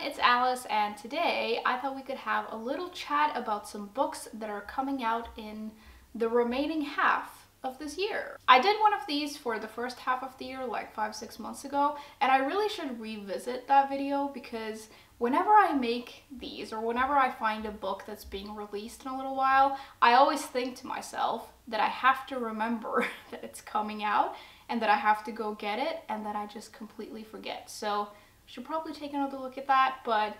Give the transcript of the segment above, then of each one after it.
it's Alice, and today I thought we could have a little chat about some books that are coming out in the remaining half of this year. I did one of these for the first half of the year like 5-6 months ago, and I really should revisit that video because whenever I make these or whenever I find a book that's being released in a little while, I always think to myself that I have to remember that it's coming out and that I have to go get it, and then I just completely forget. So should probably take another look at that, but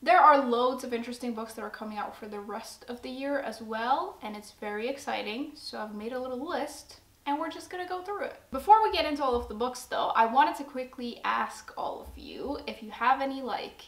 there are loads of interesting books that are coming out for the rest of the year as well, and it's very exciting. So I've made a little list and we're just gonna go through it. Before we get into all of the books though, I wanted to quickly ask all of you if you have any like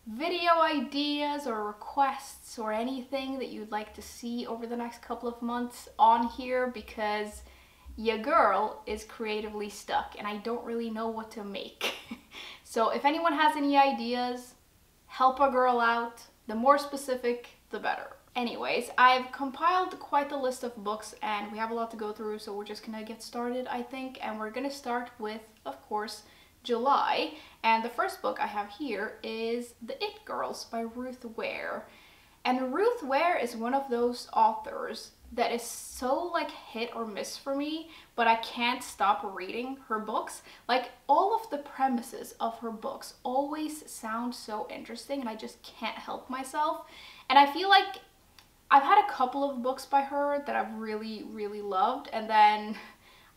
video ideas or requests or anything that you'd like to see over the next couple of months on here, because your girl is creatively stuck and I don't really know what to make. So if anyone has any ideas, help a girl out. The more specific, the better. Anyways, I've compiled quite a list of books and we have a lot to go through, so we're just gonna get started, I think. And we're gonna start with, of course, July. And the first book I have here is The It Girls by Ruth Ware. And Ruth Ware is one of those authors that is so like hit or miss for me, but I can't stop reading her books. Like, all of the premises of her books always sound so interesting and I just can't help myself. And I feel like I've had a couple of books by her that I've really loved, and then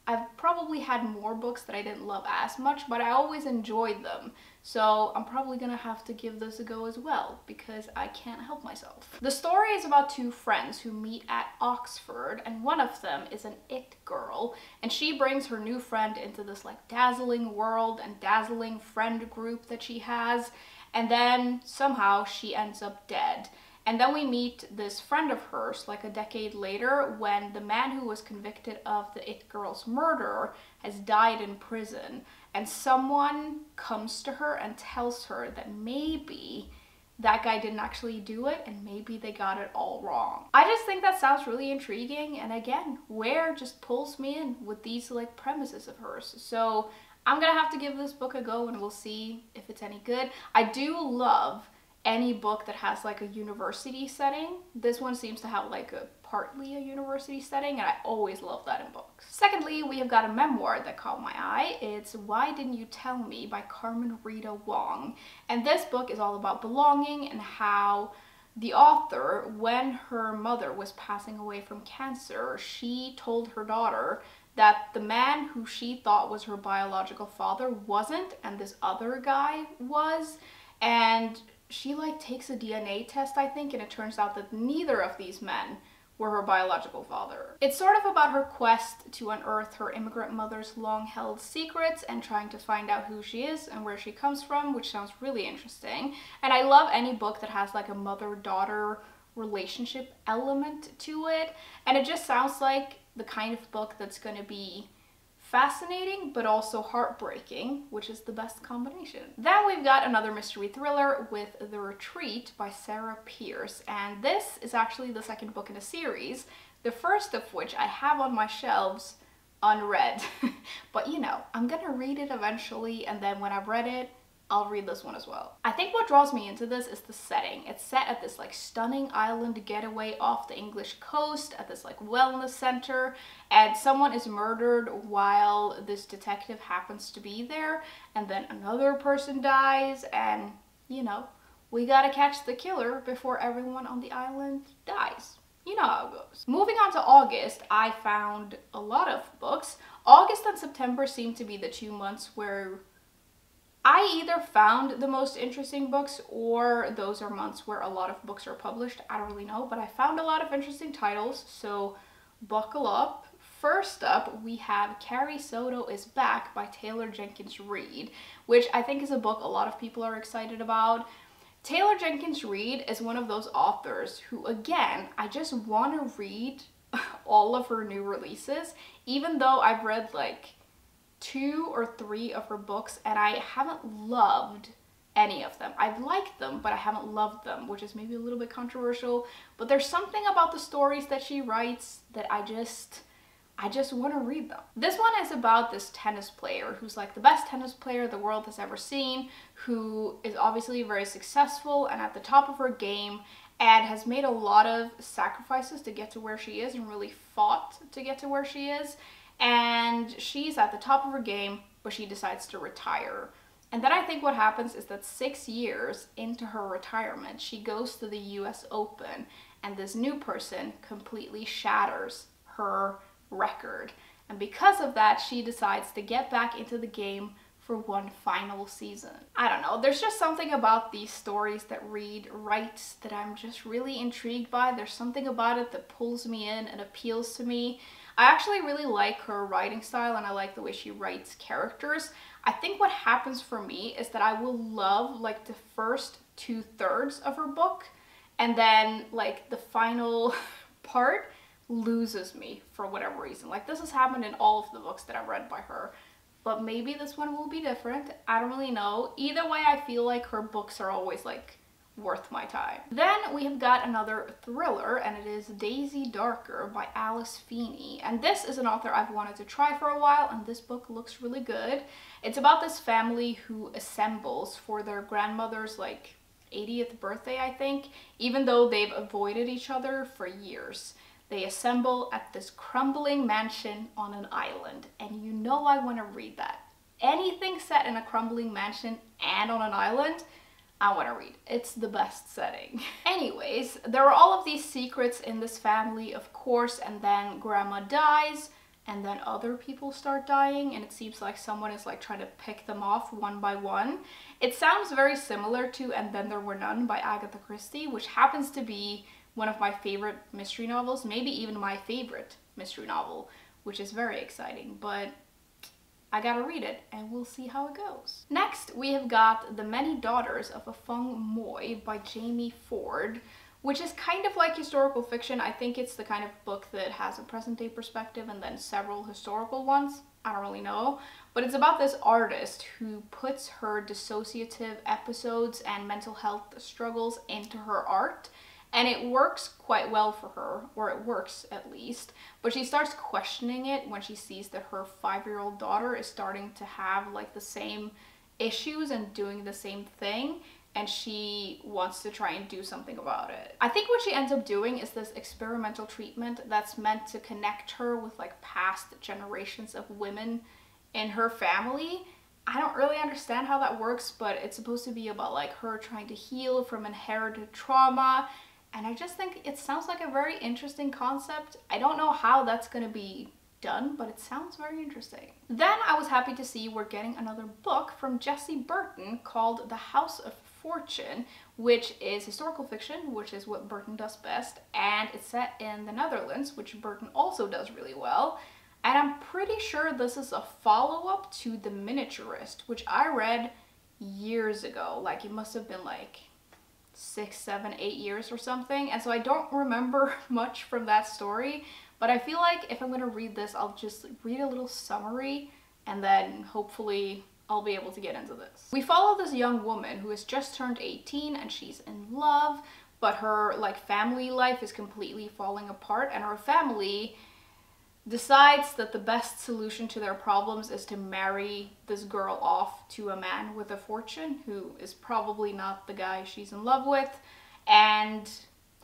I've probably had more books that I didn't love as much, but I always enjoyed them. So I'm probably gonna have to give this a go as well because I can't help myself. The story is about two friends who meet at Oxford, and one of them is an it girl, and she brings her new friend into this like dazzling world and dazzling friend group that she has, and then somehow she ends up dead. And then we meet this friend of hers like a decade later when the man who was convicted of the it girl's murder has died in prison, and someone comes to her and tells her that maybe that guy didn't actually do it and maybe they got it all wrong. I just think that sounds really intriguing, and again, Ware just pulls me in with these like premises of hers. So I'm gonna have to give this book a go and we'll see if it's any good. I do love any book that has like a university setting. This one seems to have like a partly a university setting, and I always love that in books. Secondly, we have got a memoir that caught my eye. It's Why Didn't You Tell Me by Carmen Rita Wong. And this book is all about belonging and how the author, when her mother was passing away from cancer, she told her daughter that the man who she thought was her biological father wasn't, and this other guy was. And she like takes a DNA test, I think, and it turns out that neither of these men were her biological father. It's sort of about her quest to unearth her immigrant mother's long-held secrets and trying to find out who she is and where she comes from, which sounds really interesting. And I love any book that has like a mother-daughter relationship element to it. And it just sounds like the kind of book that's going to be fascinating but also heartbreaking, which is the best combination. Then we've got another mystery thriller with The Retreat by Sarah Pierce, and this is actually the second book in a series, the first of which I have on my shelves unread. But you know, I'm gonna read it eventually, and then when I've read it, I'll read this one as well. I think what draws me into this is the setting. It's set at this like stunning island getaway off the English coast at this like wellness center, and someone is murdered while this detective happens to be there, and then another person dies, and you know, we gotta catch the killer before everyone on the island dies. You know how it goes. Moving on to August, I found a lot of books. August and September seem to be the 2 months where I either found the most interesting books, or those are months where a lot of books are published. I don't really know, but I found a lot of interesting titles, so buckle up. First up, we have Carrie Soto is Back by Taylor Jenkins Reid, which I think is a book a lot of people are excited about. Taylor Jenkins Reid is one of those authors who, again, I just want to read all of her new releases, even though I've read like 2 or 3 of her books and I haven't loved any of them. I've liked them, but I haven't loved them, which is maybe a little bit controversial, but there's something about the stories that she writes that I just I just want to read them. This one is about this tennis player who's like the best tennis player the world has ever seen, who is obviously very successful and at the top of her game, and has made a lot of sacrifices to get to where she is and really fought to get to where she is. And she's at the top of her game, but she decides to retire. And then I think what happens is that 6 years into her retirement, she goes to the US Open, and this new person completely shatters her record. And because of that, she decides to get back into the game for one final season. I don't know, there's just something about these stories that Reed writes that I'm just really intrigued by. There's something about it that pulls me in and appeals to me. I actually really like her writing style, and I like the way she writes characters. I think what happens for me is that I will love like the first 2/3 of her book, and then like the final part loses me for whatever reason. Like this has happened in all of the books that I've read by her, but maybe this one will be different. I don't really know. Either way, I feel like her books are always like worth my time. Then we have got another thriller, and it is Daisy Darker by Alice Feeney. And this is an author I've wanted to try for a while, and this book looks really good. It's about this family who assembles for their grandmother's like 80th birthday, I think, even though they've avoided each other for years. They assemble at this crumbling mansion on an island, and you know I want to read that. Anything set in a crumbling mansion and on an island, I want to read. It's the best setting. Anyways, there are all of these secrets in this family, of course, and then grandma dies, and then other people start dying, and it seems like someone is like trying to pick them off one by one. It sounds very similar to And Then There Were None by Agatha Christie, which happens to be one of my favorite mystery novels, maybe even my favorite mystery novel, which is very exciting, but I gotta read it and we'll see how it goes. Next, we have got The Many Daughters of a Fung Moy by Jamie Ford, which is kind of like historical fiction. I think it's the kind of book that has a present day perspective and then several historical ones. I don't really know, but it's about this artist who puts her dissociative episodes and mental health struggles into her art. And it works quite well for her, or it works at least, but she starts questioning it when she sees that her 5-year-old daughter is starting to have like the same issues and doing the same thing, and she wants to try and do something about it. I think what she ends up doing is this experimental treatment that's meant to connect her with like past generations of women in her family. I don't really understand how that works, but it's supposed to be about like her trying to heal from inherited trauma. And I just think it sounds like a very interesting concept. I don't know how that's gonna be done, but it sounds very interesting. Then I was happy to see we're getting another book from Jessie Burton called The House of Fortune, which is historical fiction, which is what Burton does best, and it's set in the Netherlands, which Burton also does really well. And I'm pretty sure this is a follow-up to The Miniaturist, which I read years ago. Like it must have been like 6, 7, 8 years or something, and so I don't remember much from that story, but I feel like if I'm gonna read this, I'll just read a little summary and then hopefully I'll be able to get into this. We follow this young woman who has just turned 18 and she's in love, but her like family life is completely falling apart, and her family decides that the best solution to their problems is to marry this girl off to a man with a fortune who is probably not the guy she's in love with. And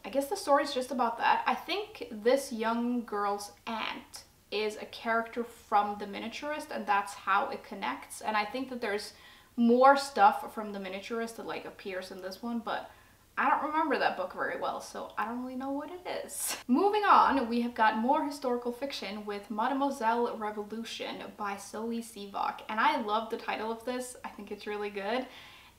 I guess the story's just about that. I think this young girl's aunt is a character from The Miniaturist, and that's how it connects. And I think that there's more stuff from The Miniaturist that like appears in this one, but I don't remember that book very well, so I don't really know what it is. Moving on, we have got more historical fiction with Mademoiselle Revolution by Zoe Sivak, and I love the title of this. I think it's really good,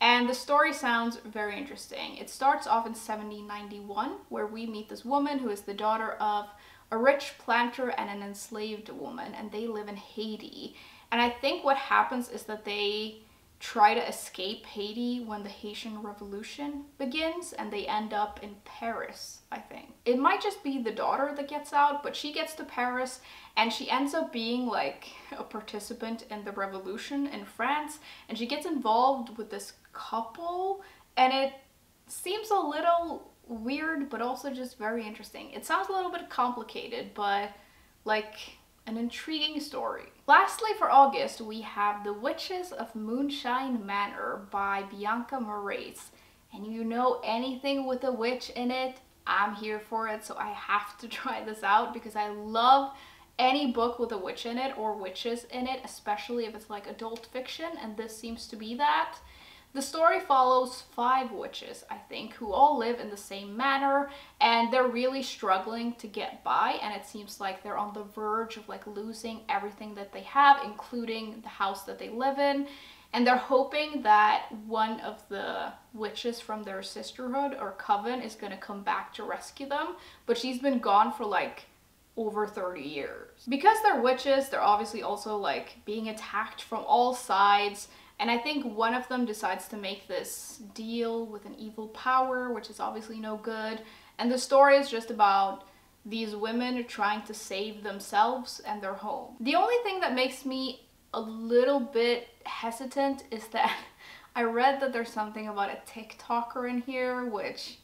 and the story sounds very interesting. It starts off in 1791, where we meet this woman who is the daughter of a rich planter and an enslaved woman, and they live in Haiti. And I think what happens is that they try to escape Haiti when the Haitian Revolution begins, and they end up in Paris, I think. It might just be the daughter that gets out, but she gets to Paris and she ends up being like a participant in the revolution in France, and she gets involved with this couple, and it seems a little weird but also just very interesting. It sounds a little bit complicated, but like an intriguing story. Lastly, for August, we have The Witches of Moonshine Manor by Bianca Moraes. And you know anything with a witch in it, I'm here for it, so I have to try this out because I love any book with a witch in it or witches in it, especially if it's like adult fiction, and this seems to be that. The story follows 5 witches, I think, who all live in the same manor, and they're really struggling to get by, and it seems like they're on the verge of like losing everything that they have, including the house that they live in. And they're hoping that one of the witches from their sisterhood or coven is going to come back to rescue them, but she's been gone for like over 30 years. Because they're witches, they're obviously also like being attacked from all sides, and I think one of them decides to make this deal with an evil power, which is obviously no good. And the story is just about these women trying to save themselves and their home. The only thing that makes me a little bit hesitant is that I read that there's something about a TikToker in here, which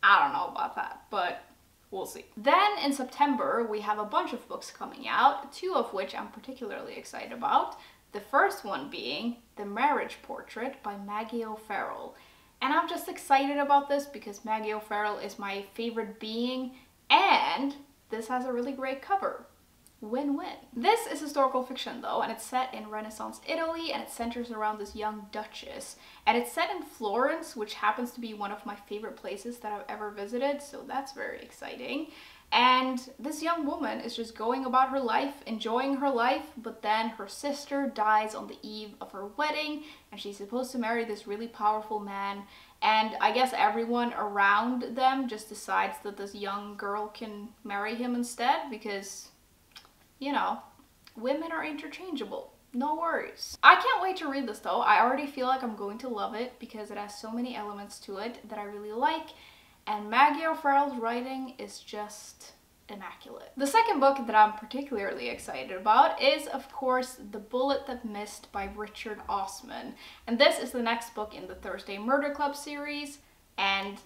I don't know about that, but we'll see. Then in September, we have a bunch of books coming out, 2 of which I'm particularly excited about. The first one being The Marriage Portrait by Maggie O'Farrell. And I'm just excited about this because Maggie O'Farrell is my favorite being, and this has a really great cover. Win-win. This is historical fiction though, and it's set in Renaissance Italy, and it centers around this young duchess. And it's set in Florence, which happens to be one of my favorite places that I've ever visited, so that's very exciting. And this young woman is just going about her life, enjoying her life, but then her sister dies on the eve of her wedding, and she's supposed to marry this really powerful man. And I guess everyone around them just decides that this young girl can marry him instead because, you know, women are interchangeable. No worries. I can't wait to read this though. I already feel like I'm going to love it because it has so many elements to it that I really like. And Maggie O'Farrell's writing is just immaculate. The second book that I'm particularly excited about is, of course, The Bullet That Missed by Richard Osman. And this is the next book in the Thursday Murder Club series, and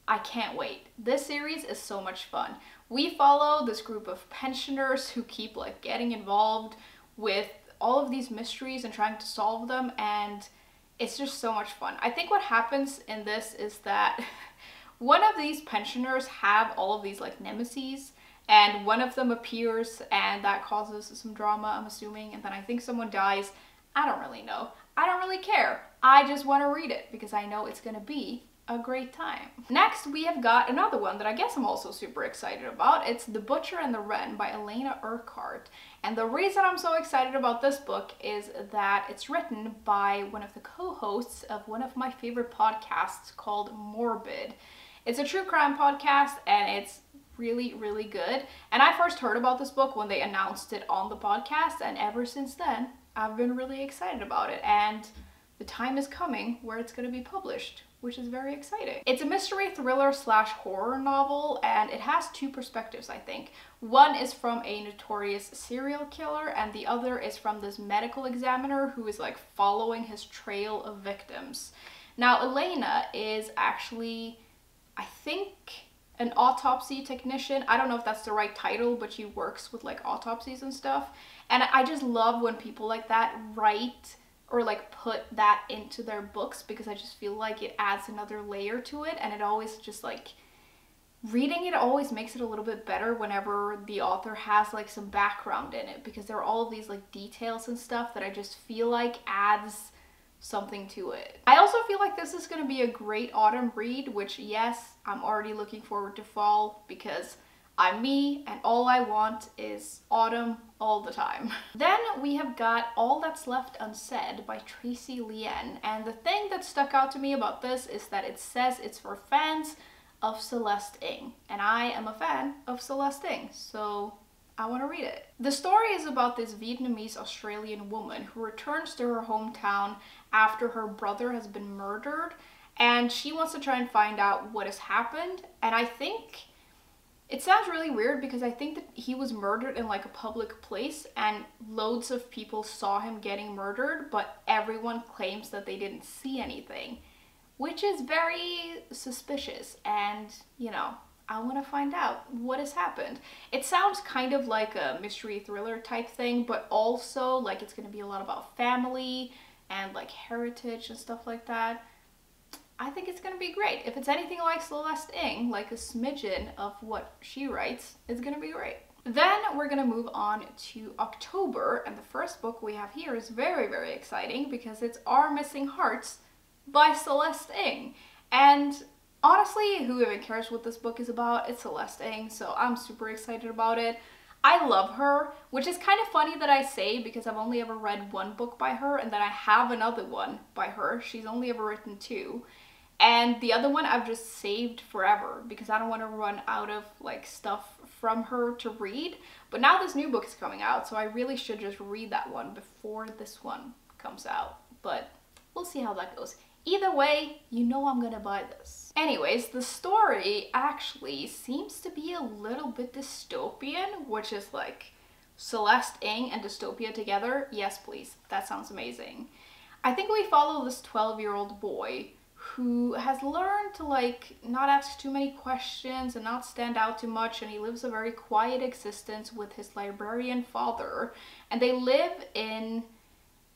I can't wait. This series is so much fun. We follow this group of pensioners who keep like getting involved with all of these mysteries and trying to solve them, and it's just so much fun. I think what happens in this is that one of these pensioners have all of these like nemesis, and one of them appears and that causes some drama, I'm assuming, and then I think someone dies. I don't really know. I don't really care. I just want to read it because I know it's gonna be a great time. Next, we have got another one that I guess I'm also super excited about. It's The Butcher and the Wren by Elena Urquhart. And the reason I'm so excited about this book is that it's written by one of the co-hosts of one of my favorite podcasts called Morbid. It's a true crime podcast, and it's really, really good. And I first heard about this book when they announced it on the podcast, and ever since then, I've been really excited about it. And the time is coming where it's going to be published, which is very exciting. It's a mystery thriller slash horror novel, and it has 2 perspectives, I think. One is from a notorious serial killer, and the other is from this medical examiner who is like following his trail of victims. Now, Elena is actually, I think, an autopsy technician. I don't know if that's the right title, but she works with like autopsies and stuff. And I just love when people like that write or like put that into their books, because I just feel like it adds another layer to it, and it always just like, reading it always makes it a little bit better whenever the author has like some background in it, because there are all of these like details and stuff that I just feel like adds something to it. I also feel like this is going to be a great autumn read, which yes, I'm already looking forward to fall because I'm me and all I want is autumn all the time. Then we have got All That's Left Unsaid by Tracy Lien, and the thing that stuck out to me about this is that it says it's for fans of Celeste Ng, and I am a fan of Celeste Ng, so I want to read it. The story is about this Vietnamese Australian woman who returns to her hometown after her brother has been murdered, and she wants to try and find out what has happened. And I think it sounds really weird because I think that he was murdered in like a public place, and loads of people saw him getting murdered, but everyone claims that they didn't see anything, which is very suspicious. And, you know, I want to find out what has happened. It sounds kind of like a mystery thriller type thing, but also like it's going to be a lot about family and like heritage and stuff like that. I think it's going to be great. If it's anything like Celeste Ng, like a smidgen of what she writes, it's going to be great. Then we're going to move on to October, and the first book we have here is very, very exciting because it's Our Missing Hearts by Celeste Ng. And honestly, who even cares what this book is about? It's Celeste Ng, so I'm super excited about it. I love her, which is kind of funny that I say because I've only ever read one book by her, and then I have another one by her. She's only ever written 2. And the other one I've just saved forever because I don't want to run out of like stuff from her to read. But now this new book is coming out, so I really should just read that one before this one comes out. But we'll see how that goes. Either way, you know I'm gonna buy this. Anyways, the story actually seems to be a little bit dystopian, which is like Celeste Ng and dystopia together. Yes, please. That sounds amazing. I think we follow this 12-year-old boy who has learned to like not ask too many questions and not stand out too much, and he lives a very quiet existence with his librarian father, and they live in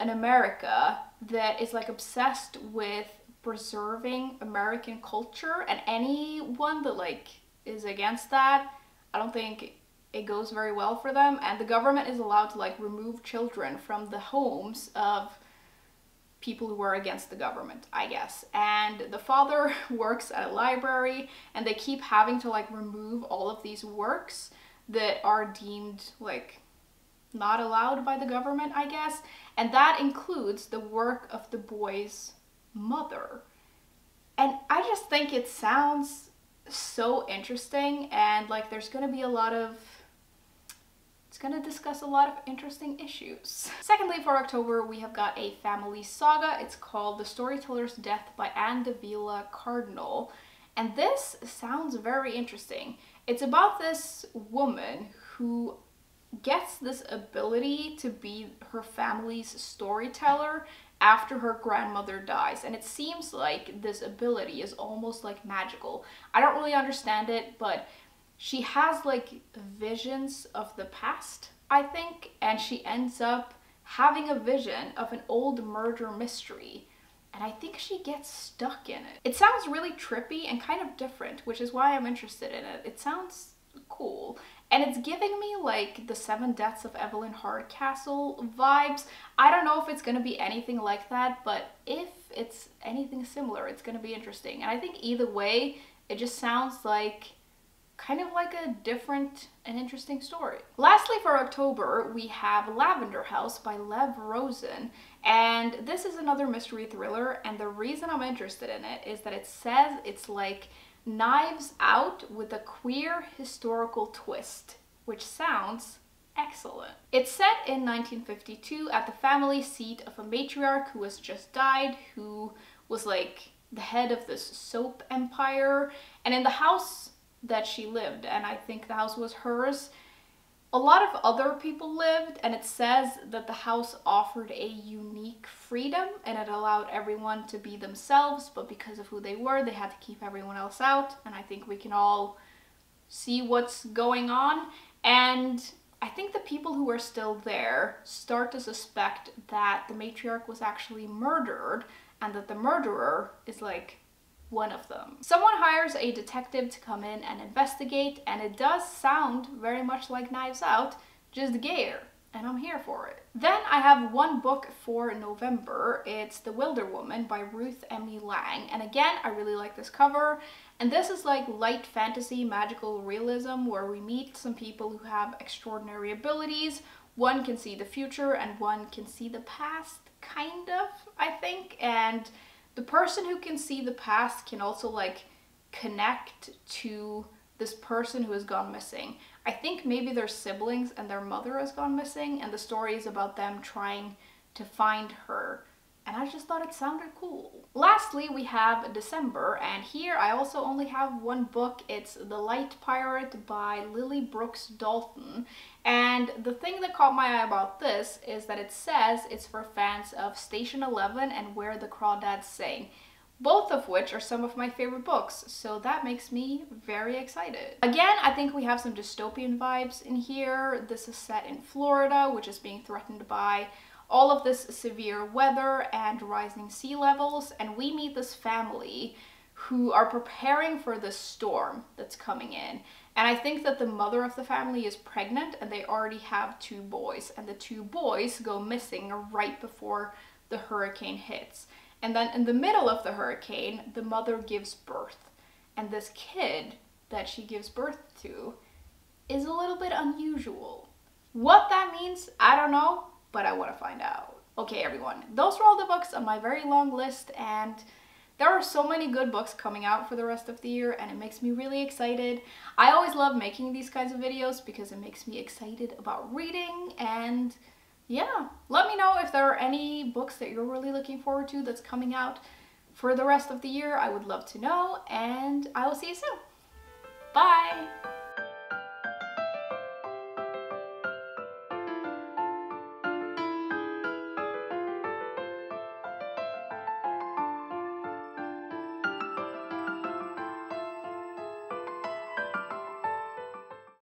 an America that is like obsessed with preserving American culture, and anyone that like is against that, I don't think it goes very well for them. And the government is allowed to like remove children from the homes of people who are against the government, I guess. And the father works at a library, and they keep having to like remove all of these works that are deemed like not allowed by the government, I guess. And that includes the work of the boy's mother. And I just think it sounds so interesting, and like there's gonna be a lot of it's going to discuss a lot of interesting issues. Secondly, for October, we have got a family saga. It's called The Storyteller's Death by Anne de Villa Cardinal. And this sounds very interesting. It's about this woman who gets this ability to be her family's storyteller after her grandmother dies. And it seems like this ability is almost like magical. I don't really understand it, but she has like visions of the past, I think, and she ends up having a vision of an old murder mystery, and I think she gets stuck in it. It sounds really trippy and kind of different, which is why I'm interested in it. It sounds cool, and it's giving me like the 7 Deaths of Evelyn Hardcastle vibes. I don't know if it's gonna be anything like that, but if it's anything similar, it's gonna be interesting. And I think either way, it just sounds like kind of like a different and interesting story. Lastly, for October, we have Lavender House by Lev Rosen, and this is another mystery thriller, and the reason I'm interested in it is that it says it's like Knives Out with a queer historical twist, which sounds excellent. It's set in 1952 at the family seat of a matriarch who has just died, who was like the head of this soap empire, and in the house that she lived, and I think the house was hers, a lot of other people lived, and it says that the house offered a unique freedom and it allowed everyone to be themselves, but because of who they were, they had to keep everyone else out. And I think we can all see what's going on, and I think the people who are still there start to suspect that the matriarch was actually murdered, and that the murderer is like one of them. Someone hires a detective to come in and investigate, and it does sound very much like Knives Out, just gayer, and I'm here for it. Then I have one book for November. It's The Wilder Woman by Ruth Emily Lang, and again, I really like this cover, and this is like light fantasy magical realism where we meet some people who have extraordinary abilities. One can see the future and one can see the past, kind of, I think, and the person who can see the past can also like connect to this person who has gone missing. I think maybe they're siblings and their mother has gone missing, and the story is about them trying to find her. And I just thought it sounded cool. Lastly, we have December, and here I also only have one book. It's The Light Pirate by Lily Brooks Dalton. And the thing that caught my eye about this is that it says it's for fans of Station 11 and Where the Crawdads Sing, both of which are some of my favorite books, so that makes me very excited. Again, I think we have some dystopian vibes in here. This is set in Florida, which is being threatened by all of this severe weather and rising sea levels, and we meet this family who are preparing for this storm that's coming in. And I think that the mother of the family is pregnant and they already have 2 boys, and the 2 boys go missing right before the hurricane hits. And then in the middle of the hurricane, the mother gives birth. And this kid that she gives birth to is a little bit unusual. What that means, I don't know, but I want to find out. Okay, everyone, those are all the books on my very long list, and there are so many good books coming out for the rest of the year, and it makes me really excited. I always love making these kinds of videos because it makes me excited about reading, and yeah, let me know if there are any books that you're really looking forward to that's coming out for the rest of the year. I would love to know, and I will see you soon. Bye!